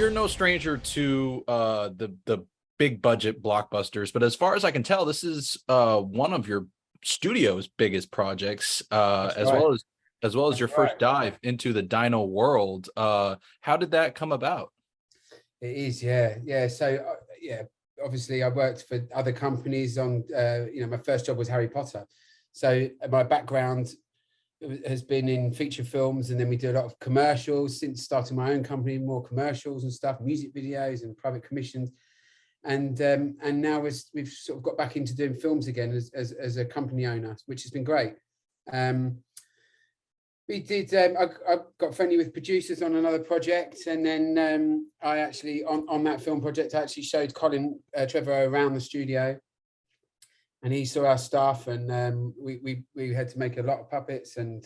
you're no stranger to the big budget blockbusters, but as far as I can tell, this is one of your studio's biggest projects, That's right. as well as That's your right. first dive into the dino world. How did that come about? It is, yeah, yeah. So, yeah, obviously, I worked for other companies on, my first job was Harry Potter. So, my background has been in feature films, and then we do a lot of commercials since starting my own company, more commercials and stuff, music videos and private commissions. And now we've sort of got back into doing films again as a company owner, which has been great. We did. I got friendly with producers on another project, and then I actually on that film project I actually showed Colin Trevorrow around the studio, and he saw our stuff, and we had to make a lot of puppets, and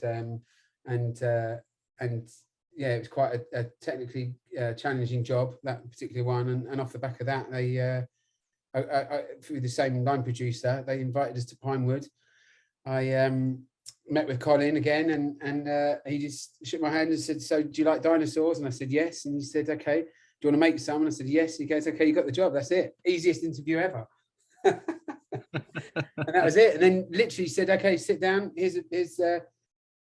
yeah, it was quite a technically challenging job, that particular one, and off the back of that, they through the same line producer, they invited us to Pinewood. I met with Colin again, and he just shook my hand and said, "So do you like dinosaurs?" And I said yes, and he said, "Okay, do you want to make some?" And I said yes. He goes, "Okay, you got the job, that's it, easiest interview ever." And that was it. And then literally said, "Okay, sit down, here's a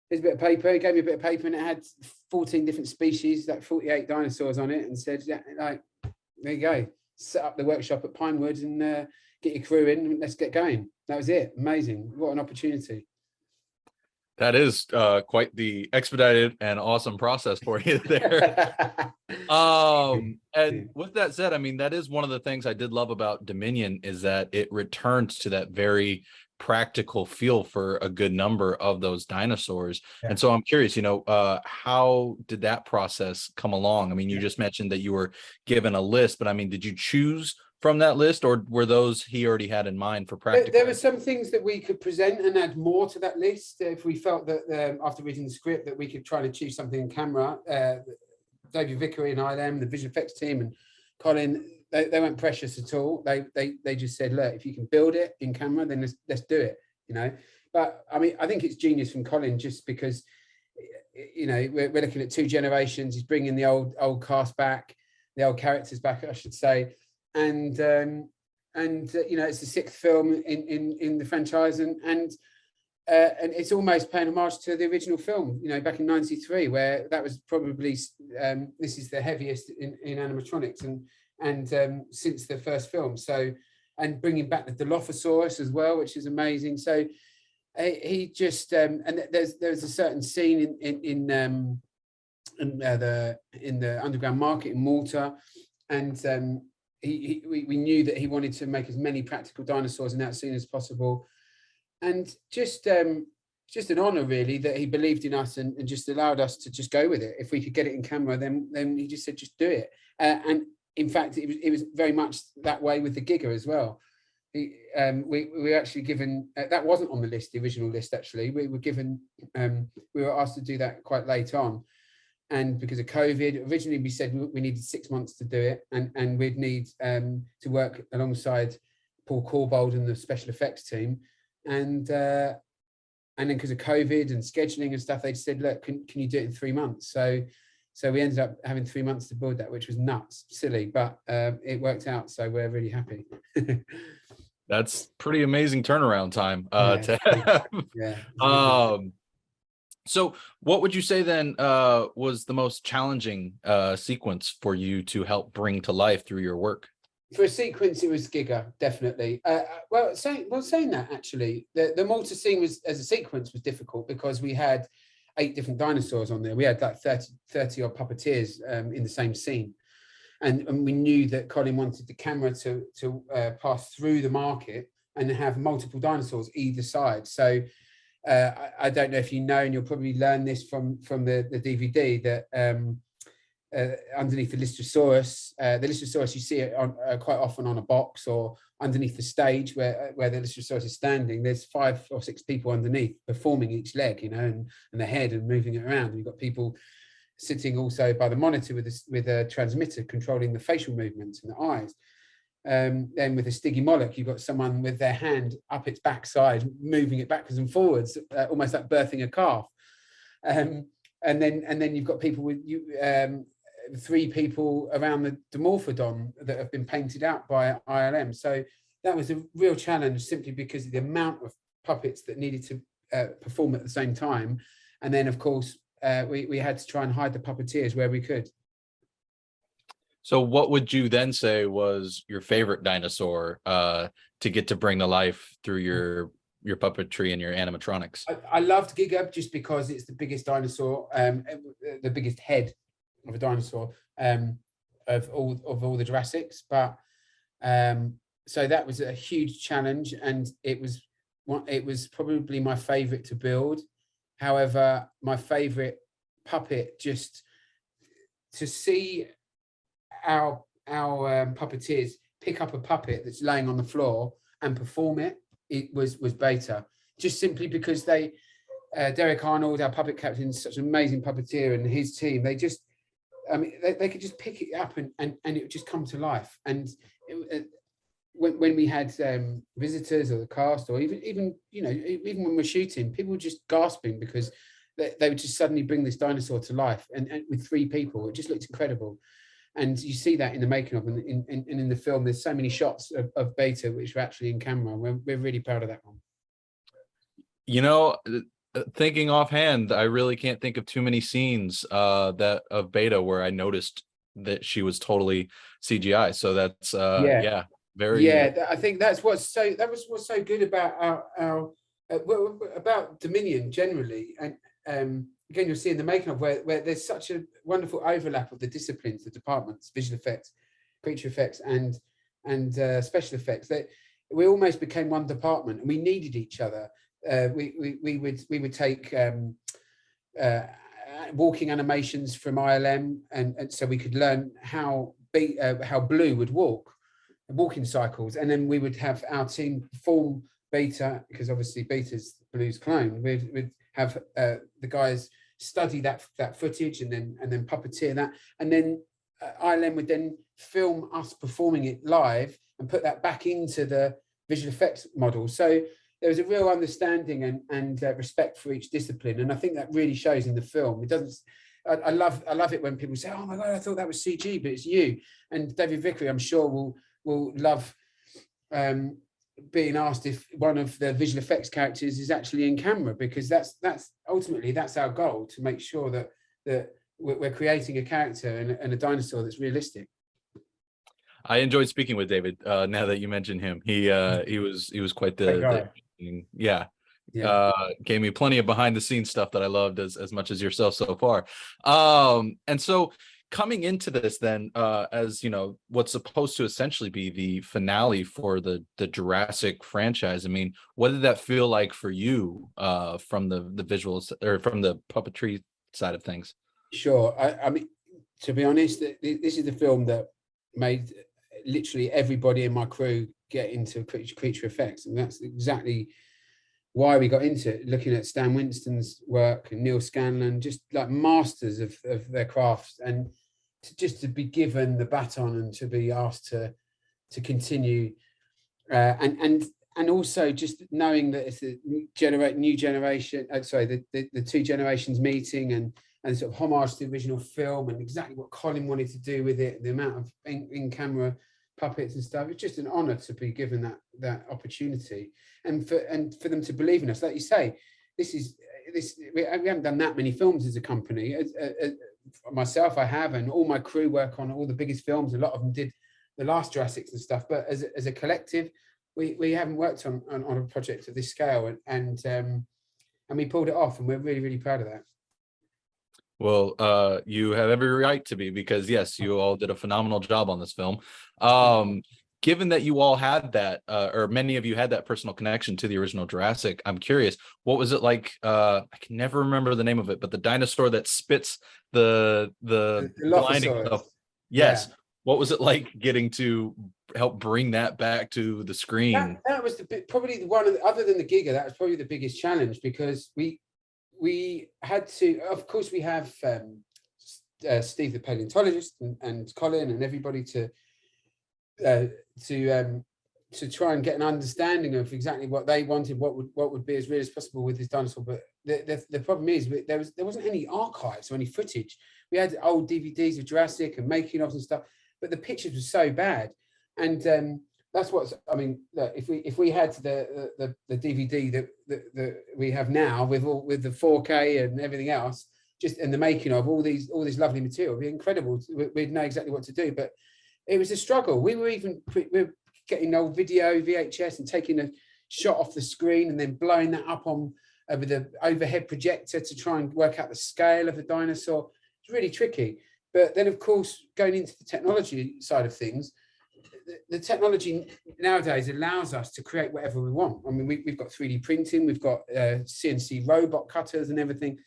bit of paper." He gave me a bit of paper, and it had 14 different species, like 48 dinosaurs on it, and said, "Yeah, like, there you go, set up the workshop at Pinewood and get your crew in, and let's get going." That was it. Amazing. What an opportunity. That is quite the expedited and awesome process for you there. And with that said, I mean, that is one of the things I did love about Dominion, is that it returns to that very practical feel for a good number of those dinosaurs. Yeah. And so I'm curious, how did that process come along? I mean, you just mentioned that you were given a list, but I mean, did you choose from that list, or were those he already had in mind for practical? There were some things that we could present and add more to that list if we felt that after reading the script that we could try to achieve something in camera. David Vickery and the visual effects team, and Colin, they weren't precious at all. They just said, "Look, if you can build it in camera, then let's do it." But I mean, I think it's genius from Colin, just because we're looking at two generations. He's bringing the old cast back, the old characters back, I should say, and it's the sixth film in the franchise, and it's almost paying homage to the original film, back in '93, where that was probably this is the heaviest in animatronics and since the first film. So, and bringing back the Dilophosaurus as well, which is amazing. So he just and there's a certain scene in the underground market in Malta, and we knew that he wanted to make as many practical dinosaurs in that scene as possible. And just an honor, really, that he believed in us and just allowed us to just go with it. If we could get it in camera, then he just said, just do it. And in fact, it was very much that way with the Giga as well. We were actually given, that wasn't on the list, the original list, actually. We were given, we were asked to do that quite late on. And because of COVID, originally we said we needed 6 months to do it, and we'd need to work alongside Paul Corbold and the special effects team. And then because of COVID and scheduling and stuff, they said, "Look, can you do it in 3 months?" So we ended up having 3 months to build that, which was nuts, silly, but it worked out. So we're really happy. That's pretty amazing turnaround time to have. Yeah. So what would you say then was the most challenging sequence for you to help bring to life through your work? For a sequence, it was Giga, definitely. Saying that, actually, the Malta scene was, as a sequence, was difficult because we had 8 different dinosaurs on there. We had like 30 odd puppeteers in the same scene. And we knew that Colin wanted the camera to pass through the market and have multiple dinosaurs either side. So I don't know if you know, and you'll probably learn this from the DVD, that underneath the Lystrosaurus, you see it quite often on a box or underneath the stage where the Lystrosaurus is standing. There's 5 or 6 people underneath performing each leg, and the head and moving it around. And you've got people sitting also by the monitor with a transmitter controlling the facial movements and the eyes. Then with a Stiggy Moloch, you've got someone with their hand up its backside, moving it backwards and forwards, almost like birthing a calf. And then you've got people with 3 people around the Dimorphodon that have been painted out by ILM. So that was a real challenge, simply because of the amount of puppets that needed to perform at the same time. And then, of course, we had to try and hide the puppeteers where we could. So what would you then say was your favorite dinosaur to get to bring to life through your puppetry and your animatronics? I loved Giga just because it's the biggest dinosaur, the biggest head of a dinosaur of all the Jurassics. But so that was a huge challenge, and it was probably my favorite to build. However, my favorite puppet, just to see our puppeteers pick up a puppet that's laying on the floor and perform it was Beta, just simply because Derek Arnold, our puppet captain, is such an amazing puppeteer, and his team, they could just pick it up and it would just come to life. And when we had visitors or the cast, or even when we're shooting, people were just gasping because they would just suddenly bring this dinosaur to life, and with 3 people, it just looked incredible. And you see that in the making of, and in the film, there's so many shots of Beta which are actually in camera. We're really proud of that one. Thinking offhand, I really can't think of too many scenes that of Beta where I noticed that she was totally CGI. So that's very. I think that's what's so good about our about Dominion generally. And again, you'll see in the making of where there's such a wonderful overlap of the disciplines, the departments, visual effects, creature effects, and special effects. That we almost became one department, and we needed each other. We would take walking animations from ILM, and so we could learn how Blue would walking cycles, and then we would have our team perform Beta, because obviously Beta's Blue's clone. We'd have the guys study that footage and then puppeteer that, and then ILM would then film us performing it live and put that back into the visual effects model. So there was a real understanding and respect for each discipline, and I think that really shows in the film. It doesn't. I love it when people say, "Oh my God, I thought that was CG, but it's you." And David Vickery, I'm sure, will love being asked if one of the visual effects characters is actually in camera, because that's ultimately that's our goal, to make sure that we're creating a character and a dinosaur that's realistic. I enjoyed speaking with David. Now that you mentioned him, he was quite the gave me plenty of behind the scenes stuff that I loved as much as yourself so far. And so coming into this then, as what's supposed to essentially be the finale for the Jurassic franchise, I mean, what did that feel like for you from the visuals, or from the puppetry side of things? Sure. I mean, to be honest, this is the film that made literally everybody in my crew get into creature effects, and that's exactly why we got into it. Looking at Stan Winston's work and Neil Scanlon, just like masters of their crafts, and to be given the baton and to be asked to continue, and also just knowing that it's a new generation. The 2 generations meeting, and sort of homage to the original film, and exactly what Colin wanted to do with it, and the amount of in-camera puppets and stuff. It's just an honor to be given that opportunity, and for them to believe in us. Like you say, we haven't done that many films as a company. Myself, I have, and all my crew work on all the biggest films. A lot of them did the last Jurassics and stuff, but as a collective, we haven't worked on a project of this scale, and we pulled it off, and we're really, really proud of that. Well, you have every right to be, because yes, you all did a phenomenal job on this film. Given that you all had that, or many of you had that personal connection to the original Jurassic, I'm curious, what was it like? I can never remember the name of it, but the dinosaur that spits the blinding stuff. Yes. Yeah. What was it like getting to help bring that back to the screen? That was probably the one, other than the Giga, that was probably the biggest challenge, because we had to, of course, we have Steve the paleontologist and Colin and everybody to try and get an understanding of exactly what they wanted, what would be as real as possible with this dinosaur. But the problem is there wasn't any archives or any footage. We had old DVDs of Jurassic and making ofs and stuff, but the pictures were so bad. And that's what's, I mean, look, if we had the DVD that we have now with the 4K and everything else, just in the making of all this lovely material, it'd be incredible. We'd know exactly what to do, but it was a struggle. We were getting old video VHS and taking a shot off the screen and then blowing that up on with the overhead projector to try and work out the scale of the dinosaur. It's really tricky. But then, of course, going into the technology side of things, the technology nowadays allows us to create whatever we want. I mean, we've got 3D printing, we've got CNC robot cutters and everything.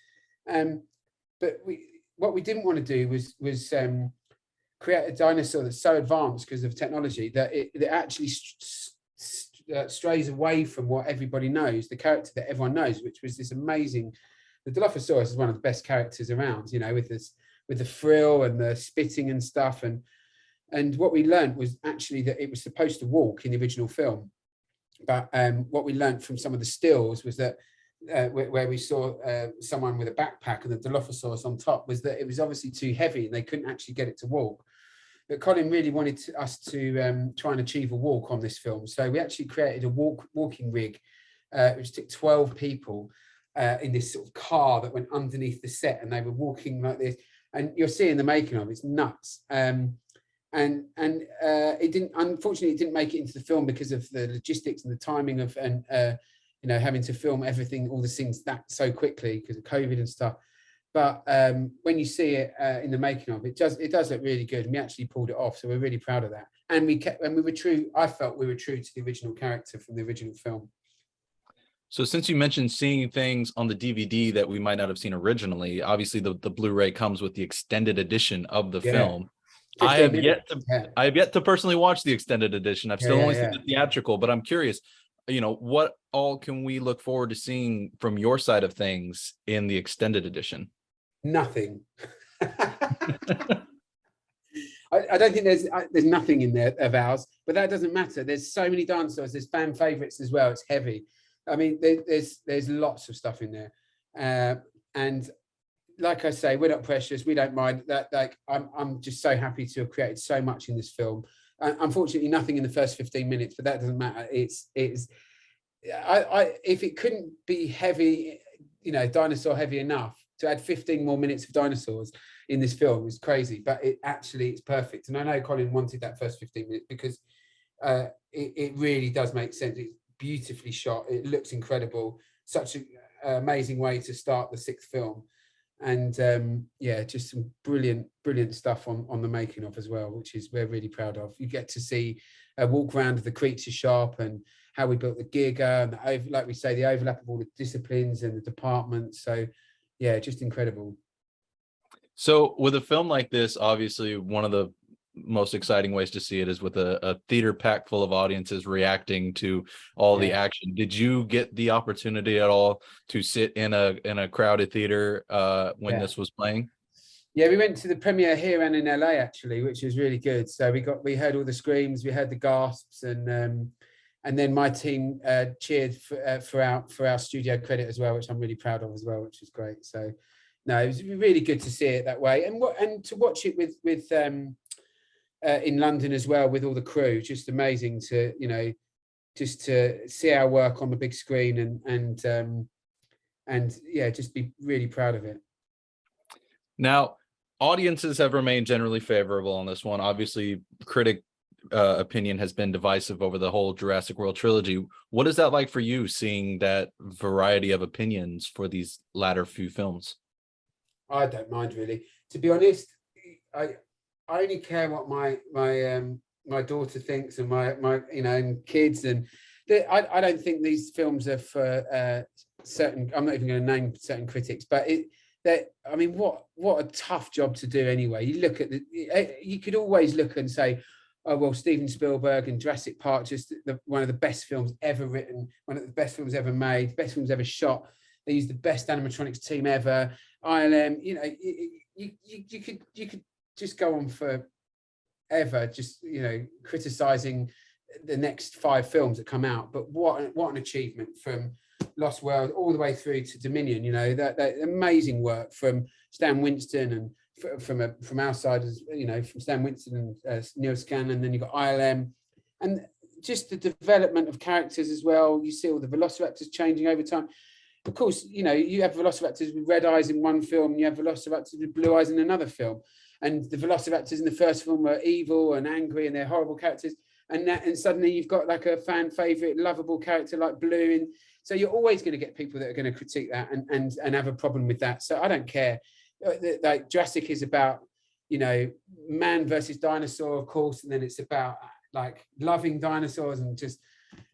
But what we didn't want to do was create a dinosaur that's so advanced because of technology that it actually strays away from what everybody knows, the character that everyone knows, which was this amazing. The Dilophosaurus is one of the best characters around, you know, with the frill and the spitting and stuff. And what we learned was actually that it was supposed to walk in the original film. But what we learned from some of the stills was that where we saw someone with a backpack and the Dilophosaurus on top, was that it was obviously too heavy and they couldn't actually get it to walk. But Colin really wanted us to try and achieve a walk on this film. So we actually created a walking rig, which took 12 people in this sort of car that went underneath the set, and they were walking like this. And you're seeing the making of it, it's nuts. And it didn't, unfortunately, it didn't make it into the film because of the logistics and the timing of you know, having to film everything, all the scenes that so quickly because of COVID and stuff. But when you see it in the making of it, it does look really good. And we actually pulled it off, so we're really proud of that. And we were true. I felt we were true to the original character from the original film. So since you mentioned seeing things on the DVD that we might not have seen originally, obviously the Blu-ray comes with the extended edition of the film. I have yet to personally watch the extended edition. I've still only seen the theatrical, but I'm curious, you know, what all can we look forward to seeing from your side of things in the extended edition? Nothing. I don't think there's nothing in there of ours, but that doesn't matter. There's so many dinosaurs. There's fan favorites as well. It's heavy. I mean, there's lots of stuff in there, and like I say, we're not precious. We don't mind that. Like I'm just so happy to have created so much in this film. Unfortunately, nothing in the first 15 minutes, but that doesn't matter. It's if it couldn't be heavy, you know, dinosaur heavy enough to add 15 more minutes of dinosaurs in this film is crazy, but it's perfect. And I know Colin wanted that first 15 minutes because it really does make sense. It's beautifully shot. It looks incredible. Such an amazing way to start the 6th film. And yeah, just some brilliant stuff on the making of as well, which is we're really proud of. You get to see a walk around of the creature shop and how we built the Giga and like we say, the overlap of all the disciplines and the departments. So yeah, just incredible. So with a film like this, obviously one of the most exciting ways to see it is with a theater packed full of audiences reacting to all the action. Did you get the opportunity at all to sit in a crowded theater when this was playing? Yeah, we went to the premiere here and in LA actually, which was really good. So we heard all the screams, we heard the gasps, and then my team cheered for our studio credit as well, which I'm really proud of as well, which was great. So no, it was really good to see it that way, and to watch it with in London as well with all the crew. Just amazing to, you know, just to see our work on the big screen and yeah, just be really proud of it. Now, audiences have remained generally favorable on this one. Obviously, critic opinion has been divisive over the whole Jurassic World trilogy. What is that like for you, seeing that variety of opinions for these latter few films? I don't mind really. To be honest, I only care what my daughter thinks and my you know, and kids, and I don't think these films are for certain. I'm not even going to name certain critics, but I mean, what a tough job to do anyway. You look at you could always look and say, oh well, Steven Spielberg and Jurassic Park, just one of the best films ever written, one of the best films ever made, best films ever shot. They used the best animatronics team ever. ILM, you know, you could just go on forever, just, you know, criticizing the next 5 films that come out. But what an achievement from Lost World all the way through to Dominion. You know, that amazing work from Stan Winston and from our side, as you know, from Stan Winston and Neil Scanlon, and then you've got ILM, and just the development of characters as well. You see all the velociraptors changing over time. Of course, you know, you have velociraptors with red eyes in one film, and you have velociraptors with blue eyes in another film. And the velociraptors in the first film were evil and angry, and they're horrible characters. And suddenly you've got like a fan favorite, lovable character like Blue. And so you're always going to get people that are going to critique that and have a problem with that. So I don't care. Like Jurassic is about, you know, man versus dinosaur, of course, and then it's about like loving dinosaurs and just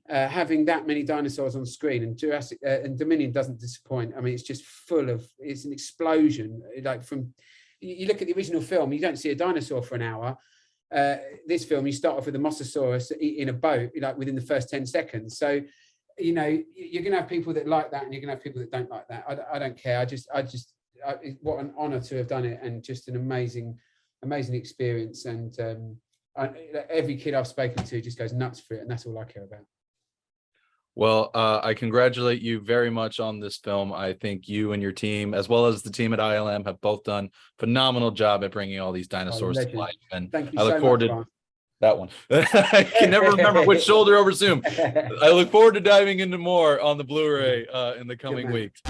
having that many dinosaurs on screen. And Jurassic and Dominion doesn't disappoint. I mean, it's just full of, it's an explosion. Like from, you look at the original film, you don't see a dinosaur for an hour. This film, you start off with a mosasaurus in a boat, like within the first 10 seconds. So, you know, you're going to have people that like that, and you're going to have people that don't like that. I don't care. What an honor to have done it, and just an amazing experience. And every kid I've spoken to just goes nuts for it, and that's all I care about. Well, I congratulate you very much on this film. I think you and your team, as well as the team at ILM, have both done phenomenal job at bringing all these dinosaurs to life. And thank you I look so forward much, to Ron. that one. I can never remember which shoulder over Zoom. I look forward to diving into more on the Blu-ray in the coming weeks.